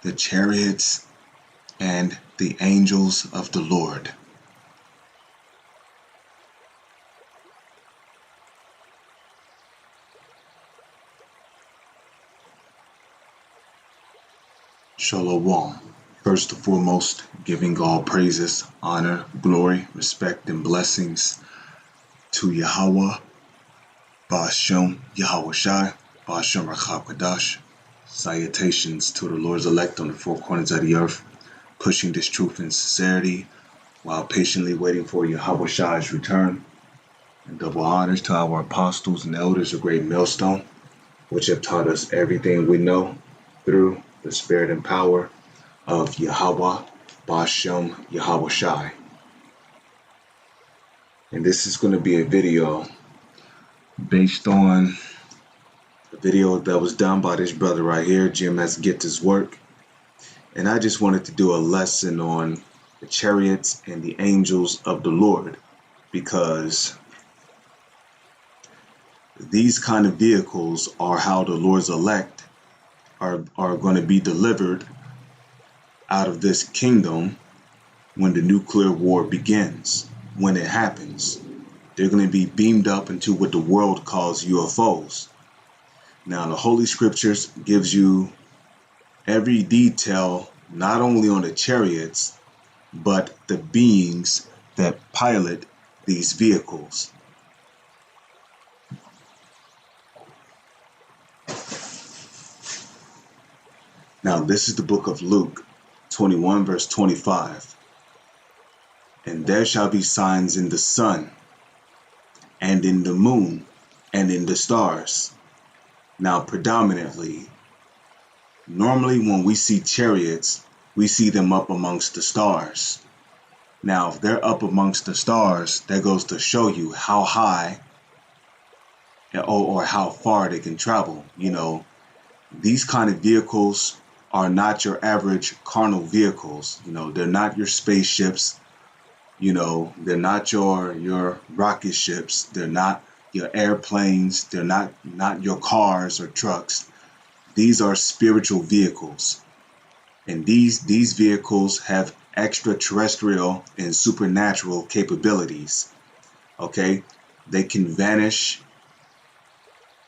the chariots and the angels of the Lord. Shalom. First and foremost, giving all praises, honor, glory, respect, and blessings to Yahweh, Ba'ashem, Yahweh Shai, Ba'ashem Rachab. Salutations to the Lord's elect on the four corners of the earth, pushing this truth and sincerity while patiently waiting for Yahweh Shai's return. And double honors to our apostles and elders of Great Millstone, which have taught us everything we know through the spirit and power of Yahweh, Ba'ashem, Yahweh Shai. And this is going to be a video based on a video that was done by this brother right here, Jim Has Get His Work. And I just wanted to do a lesson on the chariots and the angels of the Lord, because these kind of vehicles are how the Lord's elect are going to be delivered out of this kingdom when the nuclear war begins. When it happens, they're going to be beamed up into what the world calls UFOs. Now, the Holy Scriptures gives you every detail, not only on the chariots, but the beings that pilot these vehicles. Now, this is the book of Luke 21, verse 25. And there shall be signs in the sun, and in the moon, and in the stars. Now, predominantly, normally when we see chariots, we see them up amongst the stars. Now, if they're up amongst the stars, that goes to show you how high or how far they can travel. You know, these kind of vehicles are not your average carnal vehicles. You know, they're not your spaceships. You know, they're not your rocket ships. They're not your airplanes. They're not your cars or trucks. These are spiritual vehicles. And these vehicles have extraterrestrial and supernatural capabilities. Okay? They can vanish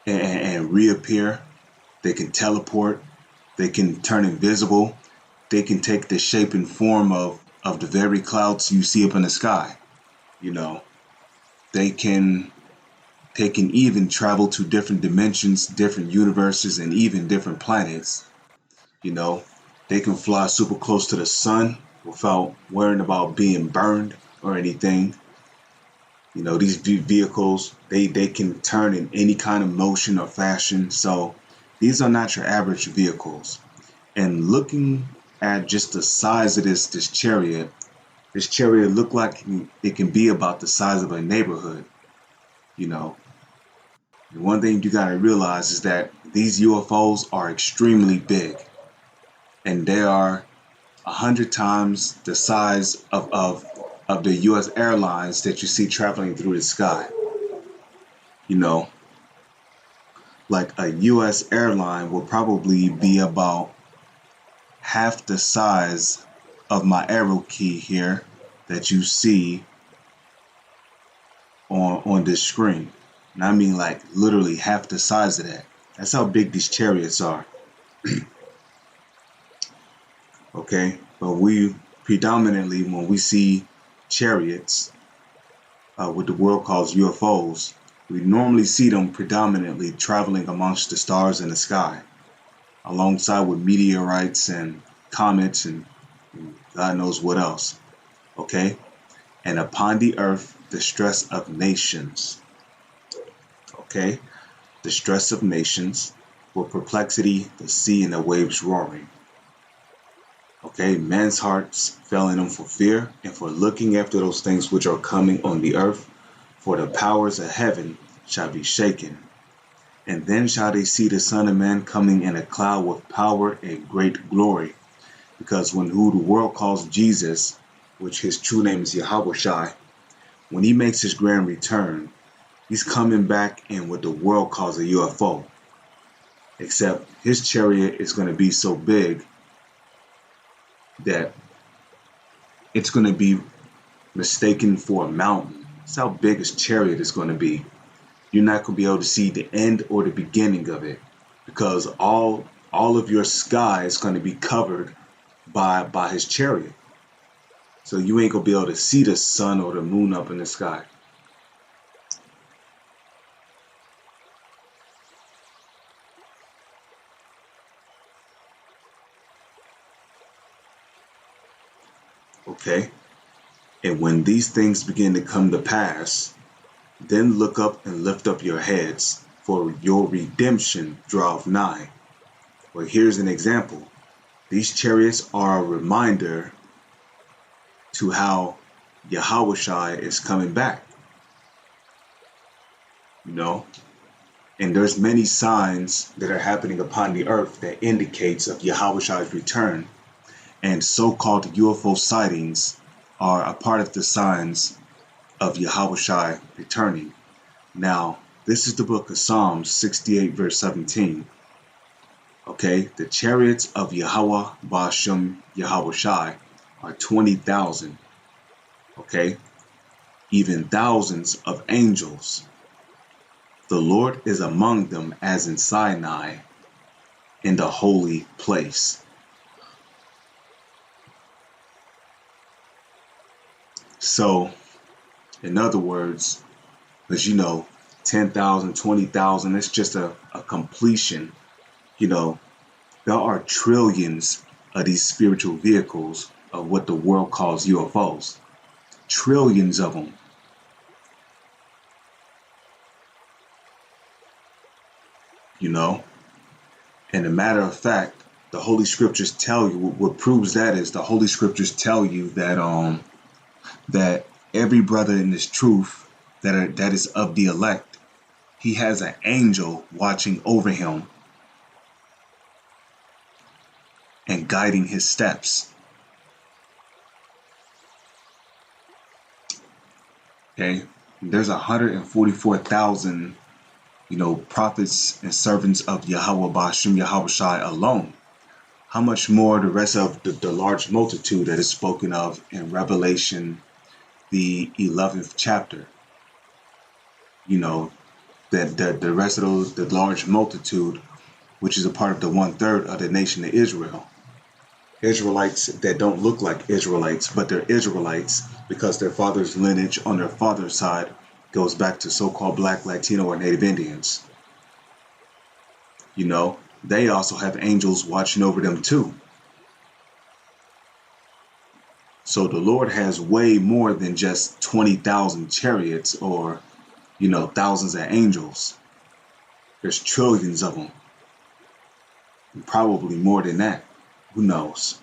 and reappear. They can teleport. They can turn invisible. They can take the shape and form of the very clouds you see up in the sky. You know, they can even travel to different dimensions, different universes, and even different planets. You know, they can fly super close to the sun without worrying about being burned or anything. You know, these vehicles, they can turn in any kind of motion or fashion. So these are not your average vehicles. And looking at just the size of this chariot looked like it can be about the size of a neighborhood. You know, the one thing you got to realize is that these UFOs are extremely big, and they are 100 times the size of the U.S. airlines that you see traveling through the sky. You know, like a U.S. airline will probably be about half the size of my arrow key here that you see on this screen. And I mean like literally half the size of that. That's how big these chariots are. Okay, but we predominantly, when we see chariots, what the world calls UFOs, we normally see them predominantly traveling amongst the stars in the sky, alongside with meteorites and comets and God knows what else. Okay? And upon the earth, the stress of nations. Okay? The stress of nations, with perplexity, the sea and the waves roaring. Okay? Men's hearts failing them for fear and for looking after those things which are coming on the earth, for the powers of heaven shall be shaken. And then shall they see the Son of Man coming in a cloud with power and great glory. Because who the world calls Jesus, which his true name is Yahweh Shai, when he makes his grand return, he's coming back in what the world calls a UFO. Except his chariot is going to be so big that it's going to be mistaken for a mountain. That's how big his chariot is going to be. You're not going to be able to see the end or the beginning of it, because all of your sky is going to be covered by his chariot. So you ain't going to be able to see the sun or the moon up in the sky. Okay? And when these things begin to come to pass, then look up and lift up your heads, for your redemption draweth nigh. Well, here's an example. These chariots are a reminder to how Yahushua is coming back. You know, and there's many signs that are happening upon the earth that indicates of Yahushua's return, and so-called UFO sightings are a part of the signs of Yahushua returning. Now, this is the book of Psalms 68 verse 17. Okay, the chariots of Yahweh Ba'ashem Yahushua are 20,000. Okay, even thousands of angels. The Lord is among them as in Sinai, in the holy place. So, in other words, because 10,000, 20,000, it's just a completion. There are trillions of these spiritual vehicles of what the world calls UFOs. Trillions of them. And a matter of fact, the Holy Scriptures tell you, what proves that is the Holy Scriptures tell you that every brother in this truth that is of the elect, he has an angel watching over him and guiding his steps. Okay, there's 144,000, prophets and servants of Yahweh Ba'ashem Yahushai alone. How much more the rest of the large multitude that is spoken of in Revelation, the 11th chapter? That the rest of those, the large multitude, which is a part of the 1/3 of the nation of Israel. Israelites that don't look like Israelites, but they're Israelites because their father's lineage on their father's side goes back to so-called Black, Latino, or Native Indians. They also have angels watching over them too. So the Lord has way more than just 20,000 chariots or, thousands of angels. There's trillions of them. And probably more than that. Who knows?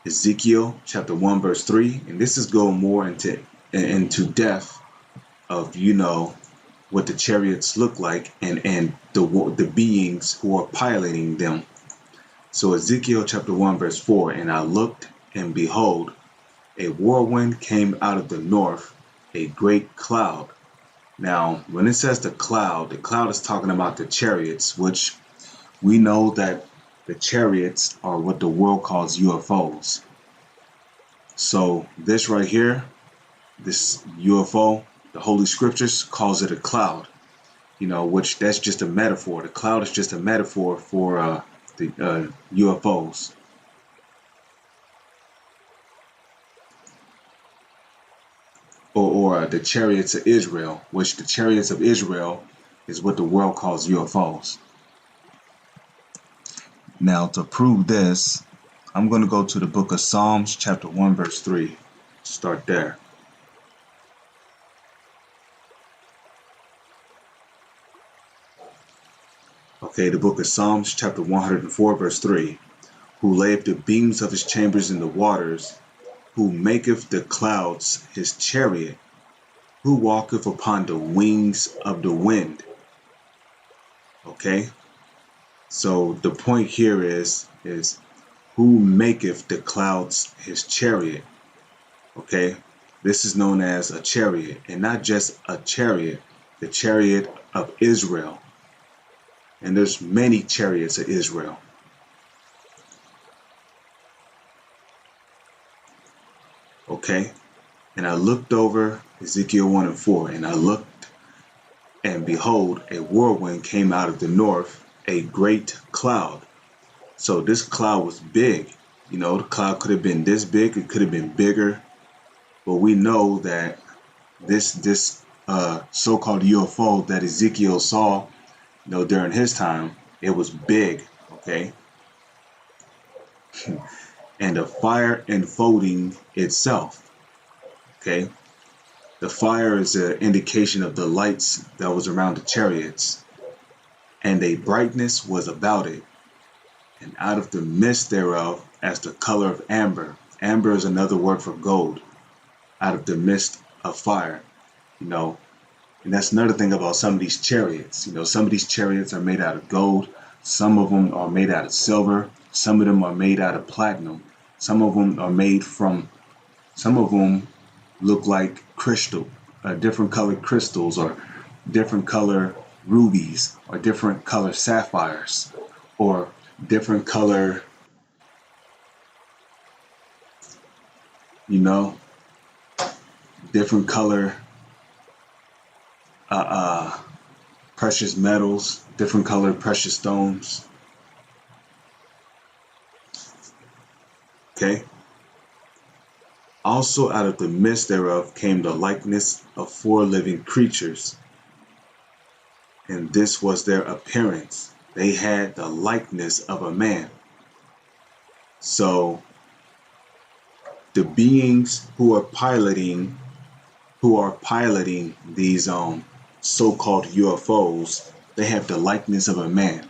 Ezekiel chapter 1 verse 3, and this is going more into depth of what the chariots look like and the beings who are piloting them. So Ezekiel chapter 1 verse 4, and I looked, and behold, a whirlwind came out of the north, a great cloud. Now, when it says the cloud is talking about the chariots, which we know that the chariots are what the world calls UFOs. So this right here, this UFO, the Holy Scriptures calls it a cloud, which that's just a metaphor. The cloud is just a metaphor for the UFOs. Or the chariots of Israel, which the chariots of Israel is what the world calls UFOs. Now, to prove this, I'm going to go to the book of Psalms, chapter 1, verse 3. Start there. Okay, the book of Psalms, chapter 104, verse 3. Who layeth the beams of his chambers in the waters, who maketh the clouds his chariot, who walketh upon the wings of the wind. Okay, so the point here is who maketh the clouds his chariot. Okay, this is known as a chariot, and not just a chariot, the chariot of Israel. And there's many chariots of Israel. Okay? And I looked over Ezekiel 1 and 4, and I looked, and behold, a whirlwind came out of the north, a great cloud. So this cloud was big. You know, the cloud could have been this big, it could have been bigger, but we know that this so-called UFO that Ezekiel saw, during his time, it was big, okay? And the fire enfolding itself, okay? The fire is an indication of the lights that was around the chariots, and a brightness was about it, and out of the midst thereof, as the color of amber. Amber is another word for gold. Out of the midst of fire, you know. And that's another thing about some of these chariots. Some of these chariots are made out of gold. Some of them are made out of silver. Some of them are made out of platinum. Some of them look like crystal, different colored crystals, or different color rubies, or different color sapphires, or different color, you know, different color uh, uh, precious metals, different colored precious stones. Okay. Also out of the midst thereof came the likeness of 4 living creatures, and this was their appearance. They had the likeness of a man. So the beings who are piloting these so-called UFOs, they have the likeness of a man,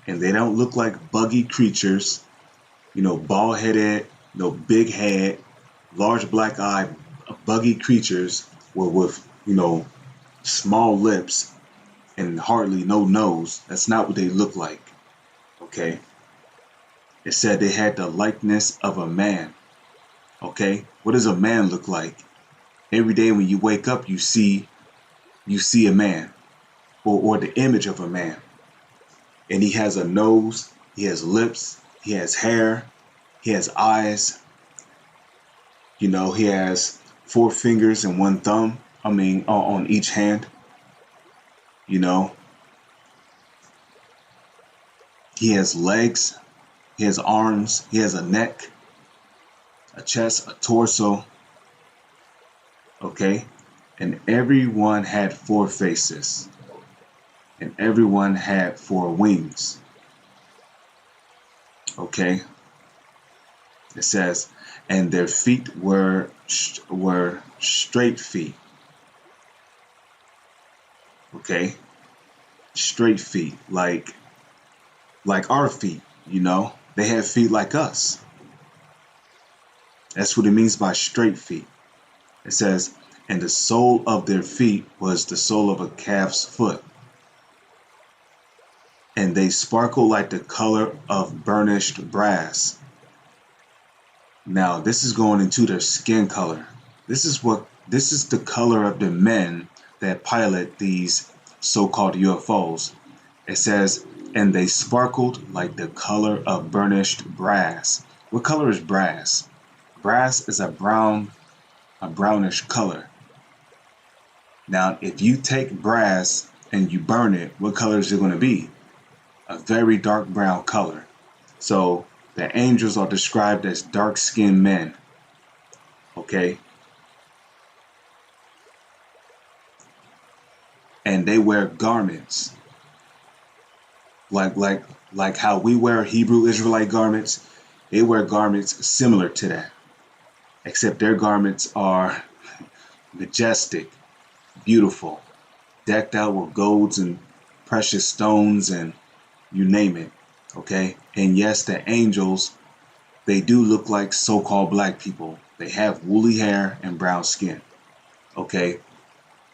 and they don't look like buggy creatures, bald headed, big head, large black eye, buggy creatures with small lips and hardly no nose. That's not what they look like. Okay. It said they had the likeness of a man. Okay. What does a man look like? Every day when you wake up, you see a man, or the image of a man. And he has a nose, he has lips, he has hair, he has eyes. He has 4 fingers and 1 thumb. On each hand. He has legs, he has arms, he has a neck, a chest, a torso. Okay? And everyone had 4 faces, and everyone had 4 wings. Okay? It says, and their feet were straight feet. Okay? Straight feet, like our feet, They have feet like us. That's what it means by straight feet. It says, and the sole of their feet was the sole of a calf's foot, and they sparkled like the color of burnished brass. Now, this is going into their skin color. This is the color of the men that pilot these so-called UFOs. It says, and they sparkled like the color of burnished brass. What color is brass? Brass is a brownish color. Now, if you take brass and you burn it, what color is it going to be? A very dark brown color. So the angels are described as dark-skinned men. Okay? And they wear garments. Like how we wear Hebrew Israelite garments, they wear garments similar to that. Except their garments are majestic, beautiful, decked out with golds and precious stones and you name it. Okay? And yes, the angels, they do look like so-called black people. They have woolly hair and brown skin. Okay?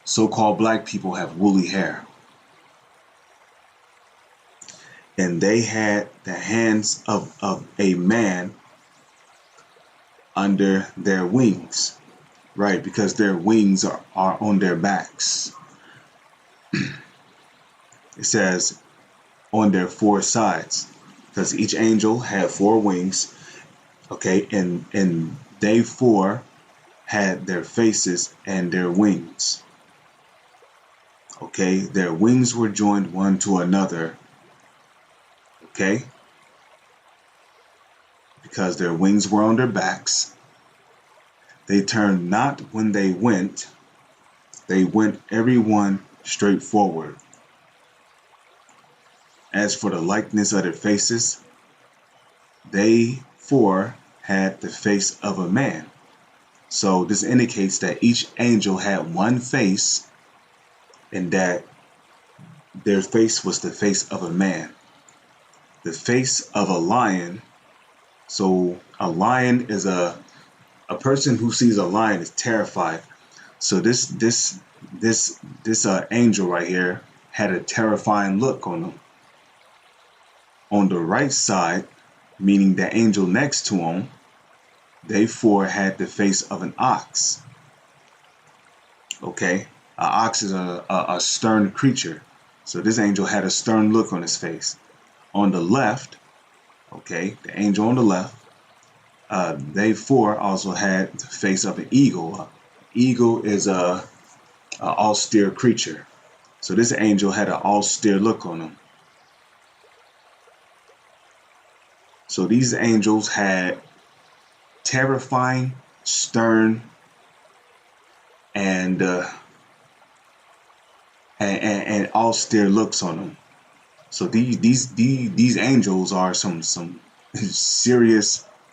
So-called black people have woolly hair. And they had the hands of a man under their wings. Right? Because their wings are on their backs. It says on their 4 sides. Because each angel had 4 wings. Okay? And they 4 had their faces and their wings. Okay, their wings were joined one to another. Okay, because their wings were on their backs. They turned not when they went every one straight forward. As for the likeness of their faces, they four had the face of a man. So this indicates that each angel had one face and that their face was the face of a man. The face of a lion. So a lion is a person who sees a lion is terrified. So this angel right here had a terrifying look on him. On the right side, meaning the angel next to him, they four had the face of an ox. Okay, an ox is a stern creature. So this angel had a stern look on his face. On the left, okay, the angel on the left, they four also had the face of an eagle. Eagle is a austere creature. So this angel had an austere look on him. So these angels had terrifying, stern, and austere looks on them. So these angels are some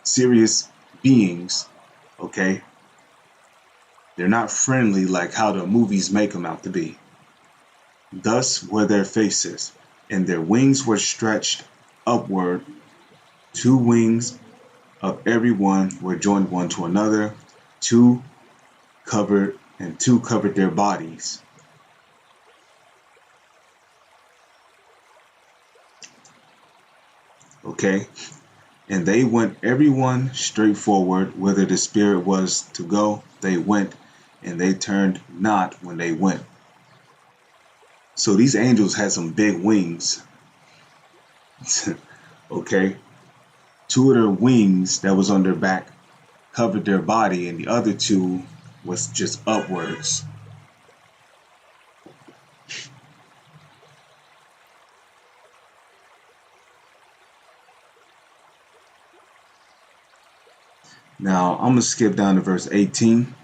serious beings. Okay, they're not friendly like how the movies make them out to be. Thus were their faces, and their wings were stretched upward. Two wings of every one were joined one to another. Two covered their bodies. Okay, and they went every one straight forward, whither the spirit was to go. They went, and they turned not when they went. So these angels had some big wings. Okay, two of their wings that was on their back covered their body, and the other two was just upwards. Now I'm gonna skip down to verse 18.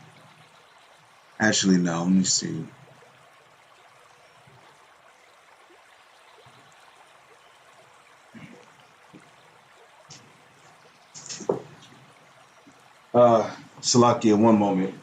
Actually, no, let me see. Salakia, one moment.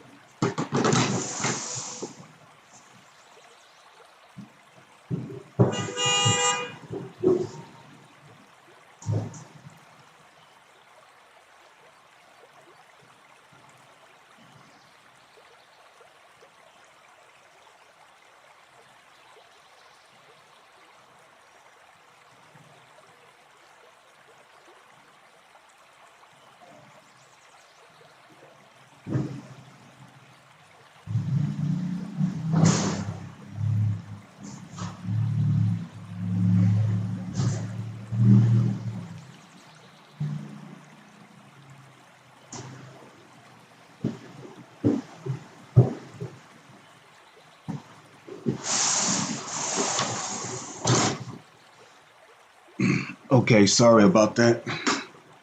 Okay, sorry about that.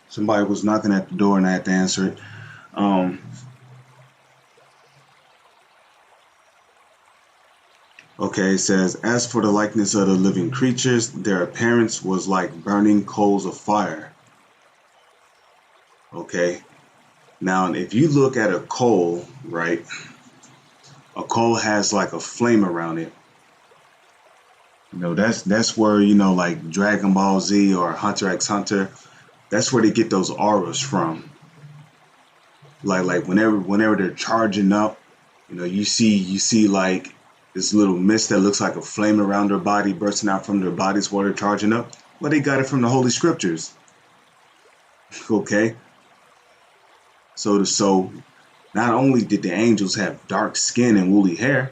Somebody was knocking at the door and I had to answer it. Um, okay, it says, as for the likeness of the living creatures, their appearance was like burning coals of fire. Okay, now if you look at a coal, right, a coal has like a flame around it. You know, that's where, you know, like Dragon Ball Z or Hunter x Hunter, that's where they get those auras from. Like whenever they're charging up, you know, you see like this little mist that looks like a flame around their body bursting out from their bodies while they're charging up. Well, they got it from the Holy Scriptures. Okay, so not only did the angels have dark skin and woolly hair,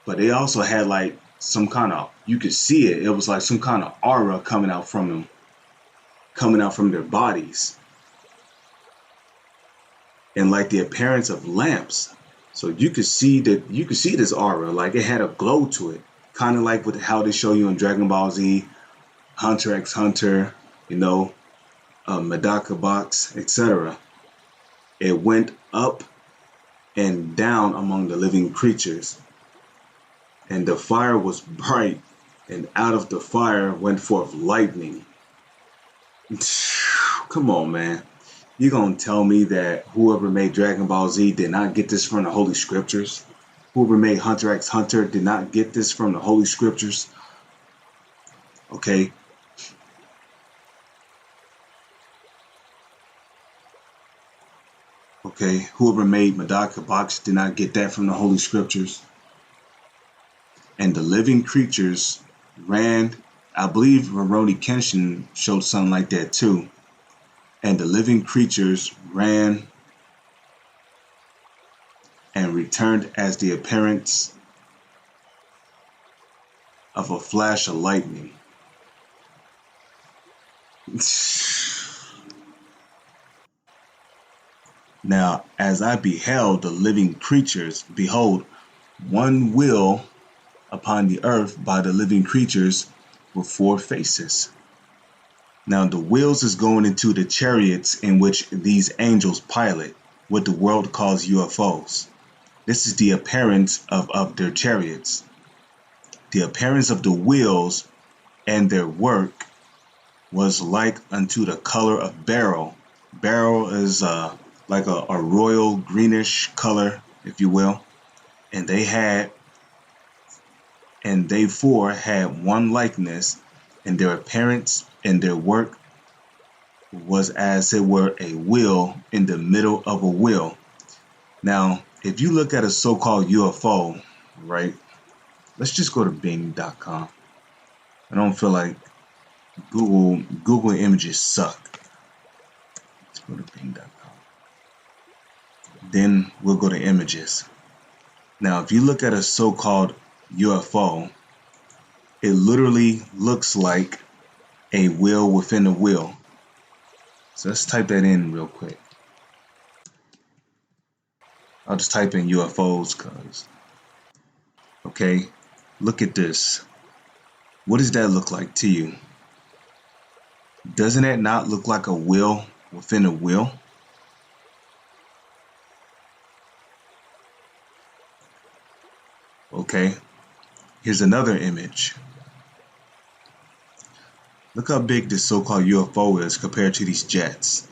but they also had like some kind of, you could see it. It was like some kind of aura coming out from them, coming out from their bodies. and like the appearance of lamps. So you could see this aura, like it had a glow to it, kind of like with how they show you in Dragon Ball Z, Hunter x Hunter, you know, Medaka box, etc. It went up and down among the living creatures, and the fire was bright, and out of the fire went forth lightning. Come on, man. You gonna tell me that whoever made Dragon Ball Z did not get this from the Holy Scriptures? Whoever made Hunter x Hunter did not get this from the Holy Scriptures? Okay? Okay? Whoever made Medaka Box did not get that from the Holy Scriptures? And the living creatures ran. I believe Rurouni Kenshin showed something like that too. And the living creatures ran and returned as the appearance of a flash of lightning. Now, as I beheld the living creatures, behold, one wheel upon the earth by the living creatures with four faces. Now, the wheels is going into the chariots in which these angels pilot, what the world calls UFOs. This is the appearance of their chariots. The appearance of the wheels and their work was like unto the color of beryl. Beryl is like a royal greenish color, if you will. And they four had one likeness, and their appearance and their work was as it were a wheel in the middle of a wheel. Now, if you look at a so-called UFO, right? Let's just go to Bing.com. I don't feel like Google images suck. Let's go to Bing.com. Then we'll go to images. Now, if you look at a so-called UFO, it literally looks like a wheel within a wheel. So let's type that in real quick. I'll just type in UFOs because, okay, look at this. What does that look like to you? Doesn't that not look like a wheel within a wheel? Okay, here's another image. Look how big this so-called UFO is compared to these jets.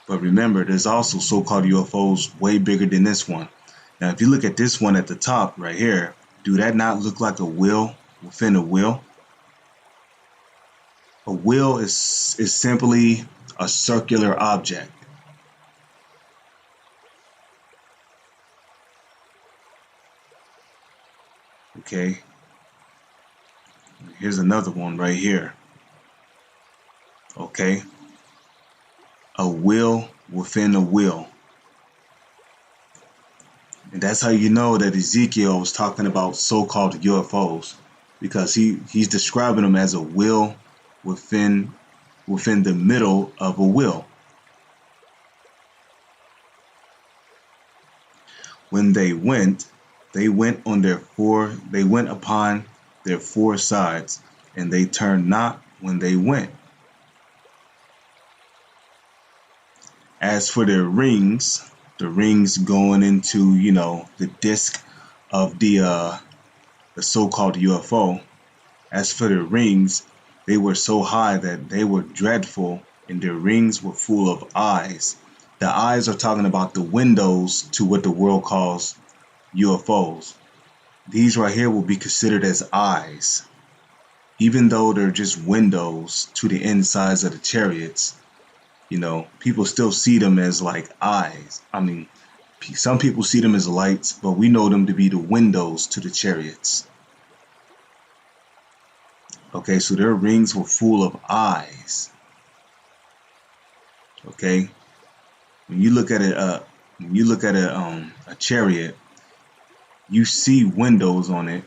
But remember, there's also so-called UFOs way bigger than this one. Now, if you look at this one at the top right here, do that not look like a wheel within a wheel? A wheel is simply a circular object. Okay. Here's another one right here. Okay. A wheel within a wheel. And that's how you know that Ezekiel was talking about so-called UFOs, because he's describing them as a wheel within the middle of a wheel. When they went upon their four sides, and they turned not when they went. As for their rings, the rings going into, the disc of the so-called UFO. As for their rings, they were so high that they were dreadful, and their rings were full of eyes. The eyes are talking about the windows to what the world calls UFOs. These right here will be considered as eyes. Even though they're just windows to the insides of the chariots, people still see them as like eyes. I mean, some people see them as lights, but we know them to be the windows to the chariots. Okay, so their rings were full of eyes. Okay, when you look at a chariot, you see windows on it.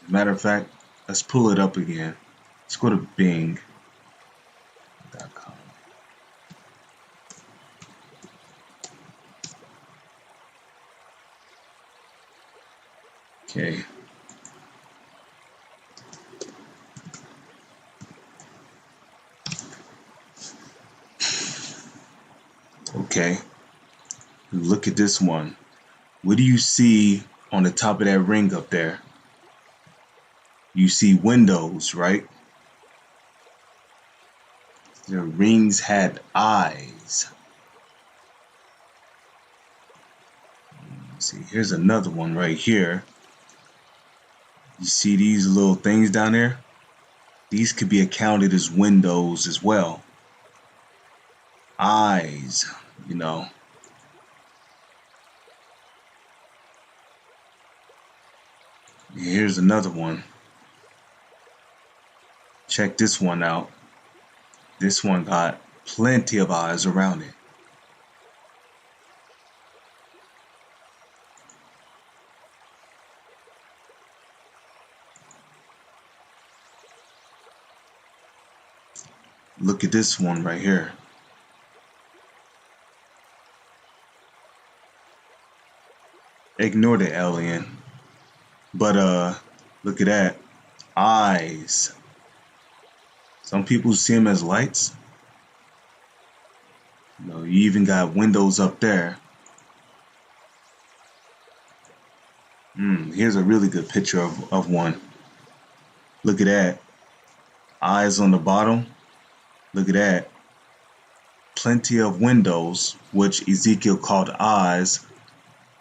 Matter of fact, let's pull it up again. Let's go to Bing. Okay. Okay. Look at this one. What do you see on the top of that ring up there? You see windows, right? The rings had eyes. See, here's another one right here. You see these little things down there? These could be accounted as windows as well. Eyes, you know. Here's another one. Check this one out. This one got plenty of eyes around it. Look at this one right here. Ignore the alien. But look at that. Eyes. Some people see them as lights. You even got windows up there. Here's a really good picture of one. Look at that. Eyes on the bottom. Look at that. Plenty of windows, which Ezekiel called eyes,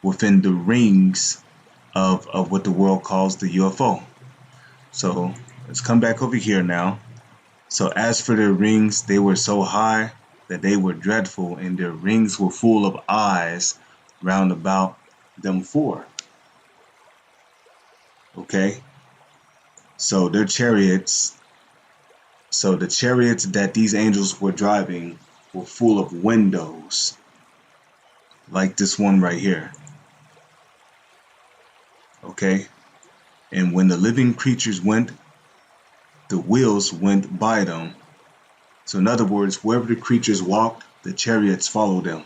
within the rings of what the world calls the UFO. So let's come back over here now. So as for their rings, they were so high that they were dreadful, and their rings were full of eyes round about them four. Okay? So their chariots, so the chariots that these angels were driving were full of windows, like this one right here. Okay? And when the living creatures went, the wheels went by them. So in other words, wherever the creatures walked, the chariots followed them.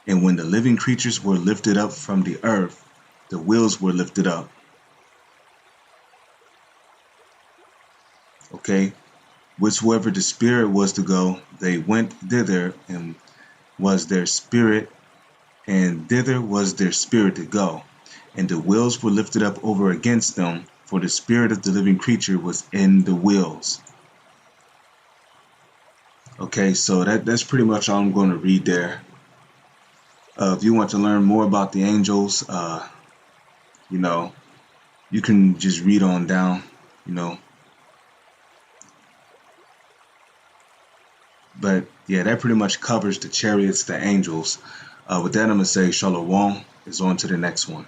And when the living creatures were lifted up from the earth, the wheels were lifted up. Okay? Whichsoever the spirit was to go, they went thither, and was their spirit, and thither was their spirit to go. And the wheels were lifted up over against them, for the spirit of the living creature was in the wheels. Okay, so that's pretty much all I'm going to read there. If you want to learn more about the angels, you know, you can just read on down, you know. But yeah, that pretty much covers the chariots, the angels. With that, I'm going to say shalom. Is on to the next one.